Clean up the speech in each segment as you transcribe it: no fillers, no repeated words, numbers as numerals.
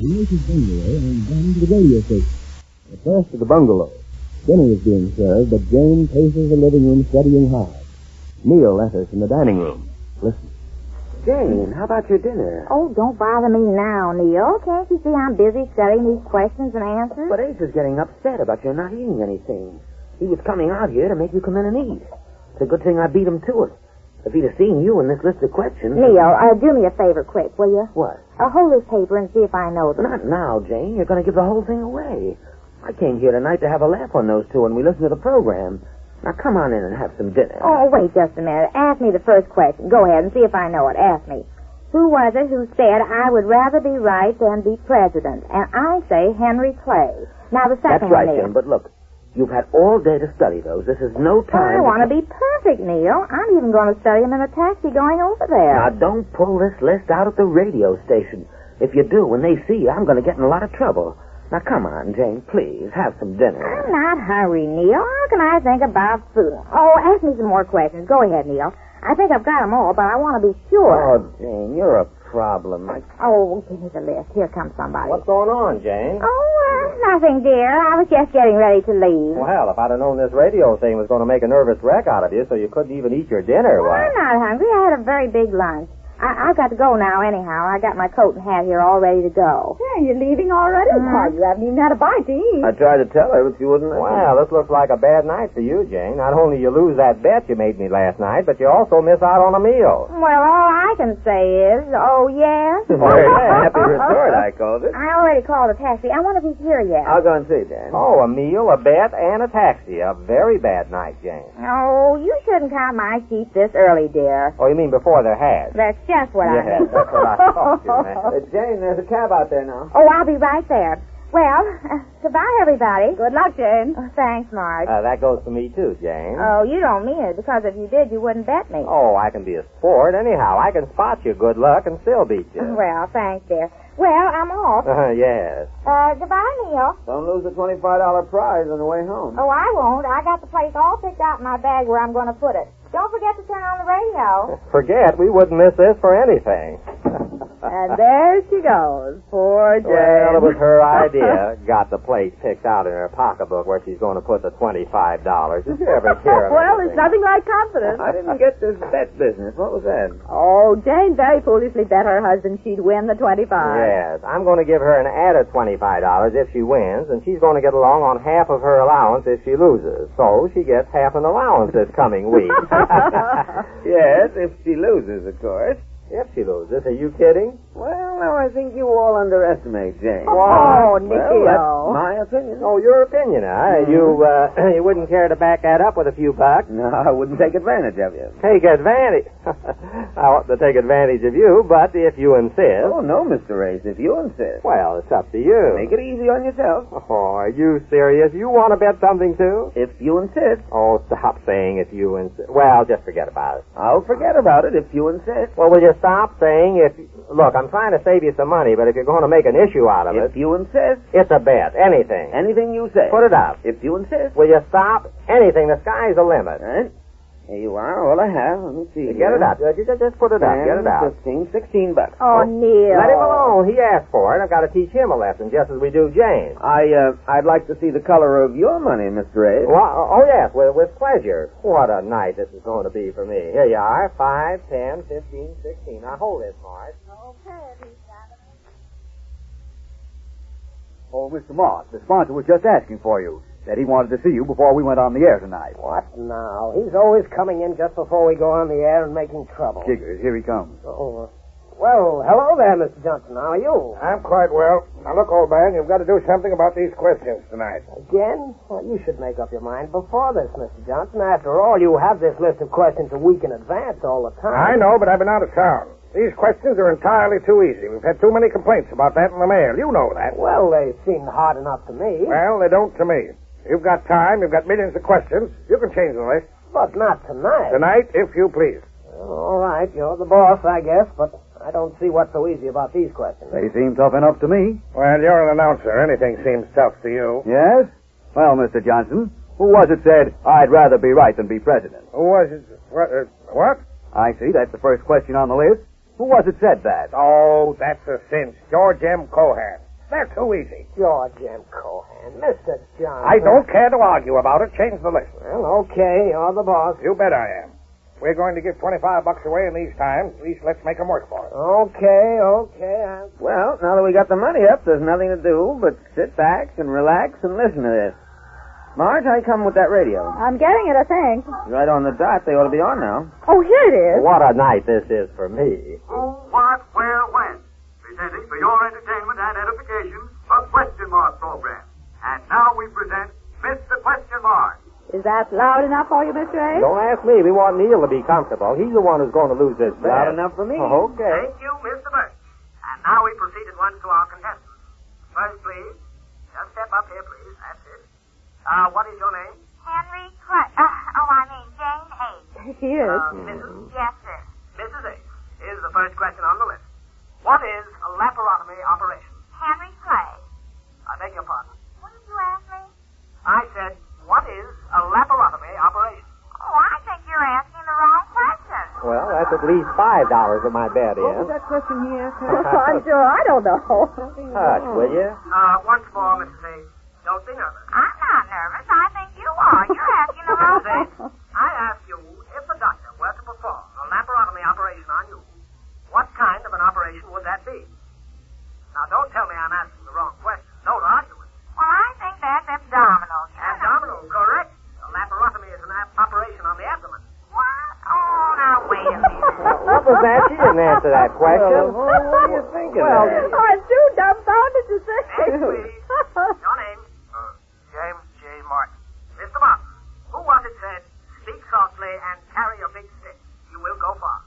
The Ace's bungalow and down to the radio station. At first to the bungalow. Dinner is being served, but Jane paces the living room studying hard. Neil enters in the dining room. Listen. Jane, how about your dinner? Oh, don't bother me now, Neil. Can't you see I'm busy studying these questions and answers? But Ace is getting upset about your not eating anything. He was coming out here to make you come in and eat. It's a good thing I beat him to it. If he'd have seen you in this list of questions... Neil, do me a favor quick, will you? What? Hold this paper and see if I know them. Not now, Jane. You're going to give the whole thing away. I came here tonight to have a laugh on those two when we listened to the program. Now, come on in and have some dinner. Oh, wait just a minute. Ask me the first question. Go ahead and see if I know it. Ask me. Who was it who said, I would rather be right than be president? And I say Henry Clay. Now, the second That's right, one, Neil. Jane, but look, you've had all day to study those. This is no time... I want to be perfect, Neil. I'm even going to study them in a taxi going over there. Now, don't pull this list out at the radio station. If you do, when they see you, I'm going to get in a lot of trouble. Now, come on, Jane, please, have some dinner. I'm not hurrying, Neil. How can I think about food? Oh, ask me some more questions. Go ahead, Neil. I think I've got them all, but I want to be sure. Oh, Jane, you're a problem. Oh, give me the list. Here comes somebody. What's going on, Jane? Oh, nothing, dear. I was just getting ready to leave. Well, if I'd have known this radio thing was going to make a nervous wreck out of you so you couldn't even eat your dinner, Well, I'm not hungry. I had a very big lunch. I've got to go now anyhow. I got my coat and hat here all ready to go. Yeah, you're leaving already? Why, you haven't even had a bite to eat. I tried to tell her, but she wouldn't. Well, this looks like a bad night for you, Jane. Not only you lose that bet you made me last night, but you also miss out on a meal. Well, all I can say is, oh, yes. Happy resort, I called it. I already called a taxi. I wonder if he's here yet. I'll go and see, Dan. Oh, a meal, a bet, and a taxi. A very bad night, Jane. Oh, you shouldn't count my sheep this early, dear. Oh, you mean before they're hatched? That's just what I mean. That's what I thought you meant. Jane, there's a cab out there now. Oh, I'll be right there. Well, goodbye, everybody. Good luck, Jane. Oh, thanks, Marge. That goes for me, too, Jane. Oh, you don't mean it, because if you did, you wouldn't bet me. Oh, I can be a sport. Anyhow, I can spot you good luck and still beat you. Well, thanks, dear. Well, I'm off. Yes. Goodbye, Neil. Don't lose the $25 prize on the way home. Oh, I won't. I got the place all picked out in my bag where I'm going to put it. Don't forget to turn on the radio. Forget, we wouldn't miss this for anything. And there she goes. Poor Jane. Well, it was her idea. Got the place picked out in her pocketbook where she's going to put the $25. Did you ever hear of Well, anything? there's nothing like confidence. I didn't get this bet business. What was that? Oh, Jane very foolishly bet her husband she'd win the 25. Yes, I'm going to give her an added $25 if she wins, and she's going to get along on half of her allowance if she loses. So she gets half an allowance this coming week. Yes, if she loses, of course. If she loses. Are you kidding? Well, now I think you all underestimate Jane. Oh, Well, Nicky-o. that's my opinion. Oh, your opinion, huh? You wouldn't care to back that up with a few bucks? No, I wouldn't take advantage of you. Take advantage. I want to take advantage of you, but if you insist. Oh, no, Mr. Ace, if you insist. Well, it's up to you. Make it easy on yourself. Oh, are you serious? You want to bet something, too? If you insist. Oh, stop saying if you insist. Well, just forget about it. I'll forget about it if you insist. Well, will you stop saying if... Look, I'm trying to save you some money, but if you're going to make an issue out of If it... you insist. It's a bet. Anything. Anything you say. Put it up. If you insist. Will you stop? Anything. The sky's the limit. Right. Here you are, all I have. Let me see. Get it up. Just put it up. Get it up. 15, $16. Oh, Neil. Let him alone. He asked for it. I've got to teach him a lesson, just as we do Jane. I'd like to see the color of your money, Mr. Ace. Well, oh, yes, with pleasure. What a night this is going to be for me. Here you are. 5, 10, 15, 16. Now, hold this, Marge. Okay, Oh, Mr. Moss, the sponsor was just asking for you. Said he wanted to see you before we went on the air tonight. What now? He's always coming in just before we go on the air and making trouble. Jiggers, here he comes. Oh, well, hello there, Mr. Johnson. How are you? I'm quite well. Now, look, old man, you've got to do something about these questions tonight. Again? Well, you should make up your mind before this, Mr. Johnson. After all, you have this list of questions a week in advance all the time. I know, but I've been out of town. These questions are entirely too easy. We've had too many complaints about that in the mail. You know that. Well, they seem hard enough to me. Well, they don't to me. You've got time. You've got millions of questions. You can change the list. But not tonight. Tonight, if you please. Well, all right, you're the boss, I guess, but I don't see what's so easy about these questions. They seem tough enough to me. Well, you're an announcer. Anything seems tough to you. Yes? Well, Mr. Johnson, who was it said, I'd rather be right than be president? Who was it? What? I see. That's the first question on the list. Who was it said that? Oh, that's a cinch. George M. Cohan. They're too easy. George M. Cohan. Mr. Johnson. I don't care to argue about it. Change the list. Well, okay. You're the boss. You bet I am. We're going to give $25 away in these times. At least let's make 'em work for it. Okay. Well, now that we got the money up, there's nothing to do but sit back and relax and listen to this. Marge, how you coming with that radio? I'm getting it, I think. Right on the dot. They ought to be on now. Oh, here it is. What a night this is for me. Who, what, where, when? Presenting for your entertainment and edification, a question mark program. And now we present Mr. Question Mark. Is that loud enough for you, Mr. Ace? Don't ask me. We want Neil to be comfortable. He's the one who's going to lose this bet. Loud enough for me. Okay. Thank you, Mr. Burke. And now we proceed at once to our contestants. First, please. Just step up here, please. That's it. What is your name? Henry Jane Ace. She is. Mrs. Yes, sir. Mrs. Ace. Here's the first question on the list. What is a laparotomy operation? Henry Clay. I beg your pardon. What did you ask me? I said, what is a laparotomy operation? Oh, I think you're asking the wrong question. Well, that's at least $5 of my bet What was in. that question he asked her? I'm sure I don't know. Hush, will you? Once more, Mrs. Ace. Don't be nervous. I'm not nervous. I think you are. You're asking the wrong Mrs. Ace, question. I ask you, if the doctor were to perform a laparotomy operation on you, what kind of an operation would that be? Now, don't tell me I'm asking the wrong question. Don't argue with me. Well, I think that's abdominal. Abdominal, correct. A laparotomy is an operation on the abdomen. What? Oh, now wait a minute. What was that? She didn't answer that question. What do you think of Well, that? I'm too dumbfounded to say. Next, please. Your name? James J. Martin. Mr. Martin. Who was it said, speak softly and carry a big stick? You will go far.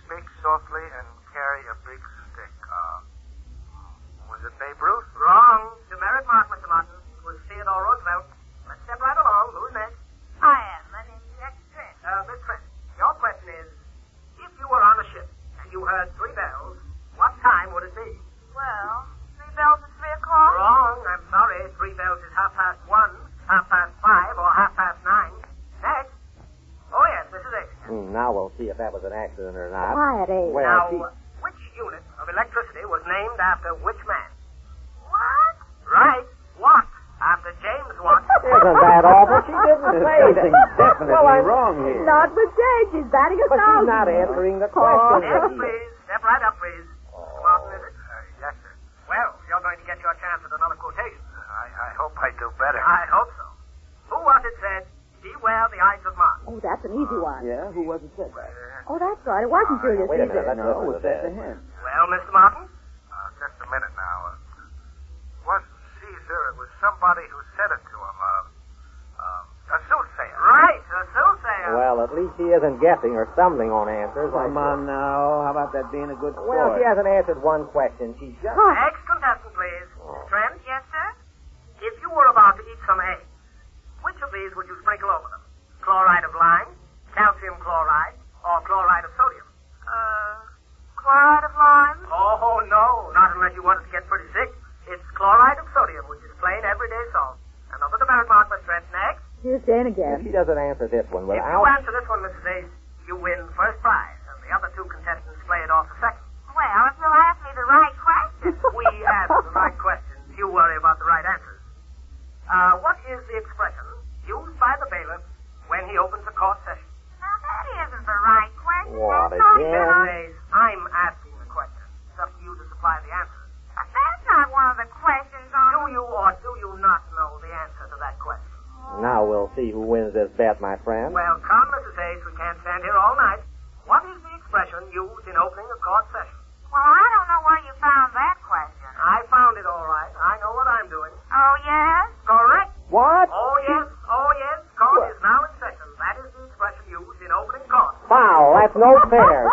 Speak softly and carry a big stick. Was it Babe Ruth? Wrong. Demerit mark, Mr. Martin. It was Theodore Roosevelt. Let's step right along. Who's next? I am. My name's Jack Trent. Miss Trent, your question is, if you were on a ship and you heard 3 bells, what time would it be? Well, 3 bells at 3 o'clock? Wrong. I'm sorry. 3 bells is 1:30, 5:30, or 9:30. Next. Oh, yes, Mrs. Ace. Now we'll see if that was an accident or not. Quiet, Ace. Well, Now, she- which unit of electricity was named after which man? What? Right. Watt. After James Watt. Isn't that awful? She didn't There's say something that. definitely Well, I'm- wrong here. Not with Jane. She's batting a But she's thousand. not answering the question. Next, please. Step right up, please. Martin, is it? Yes, sir. Well, you're going to get your chance at another quotation. I hope I do better. I hope so. Who was it said, beware the Ides of March? Oh, that's an easy one. Yeah, who was it said that? Oh, that's right. It wasn't Julius Wait a minute. Caesar. Let's No, listen was to that this. to him? Well, Mr. Martin? Just a minute now. Wasn't Caesar, it was somebody who said it to him. A soothsayer. Right, a soothsayer. Well, at least she isn't guessing or stumbling on answers. Come on now. How about that being a good sport? Well, she hasn't answered one question. She's just... Next contestant, please. Trent? Yes, sir? If you were about to eat some eggs, which of these would you sprinkle over them? Chloride of lime, calcium chloride, or chloride of sodium? Chloride of lime? Oh, no, not unless you wanted to get pretty sick. It's chloride of sodium, which is plain everyday salt. And over the barrel mark, Miss Trent, next. Here's Jane If again. she doesn't answer this one If you without... answer this one, Mrs. Ace, you win first prize, and the other 2 contestants play it off the second. Well, if you'll ask me the right question. We ask the right questions. You worry about the right answers. What is the expression used by the bailiff when he opens a court session? Now, that isn't the right question. What That's all again? you Mrs. Ace, I'm asking the question. It's up to you to supply the answer. But that's not one of the questions on... Do you or do you not know the answer to that question? Now we'll see who wins this bet, my friend. Well, come, Mrs. Ace. We can't stand here all night. What is the expression used in opening a court session? Well, I don't know where you found that question. I found it all right. I know what I'm doing. Oh, yes? Correct. What? Oh, yes. Oh, yes. Court is now in session. That is the expression used in opening court. Foul. That's no fair.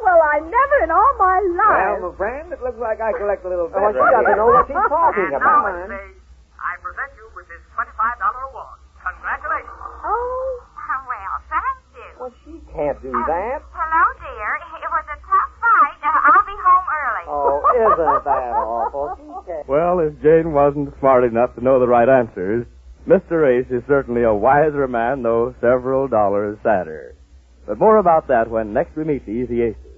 Well, I never in all my life. Well, my friend, it looks like I collect a little Well, bet. she doesn't know what she's talking And now, about. Mrs. Ace, I present you with this $25 award. Congratulations. Oh. Well, thank you. Well, she can't do that. Hello, dear. It was a tough fight. I'll be home early. Oh, isn't that awful? She can't. Well, if Jane wasn't smart enough to know the right answers, Mr. Ace is certainly a wiser man, though several dollars sadder. But more about that when next we meet the Easy Aces.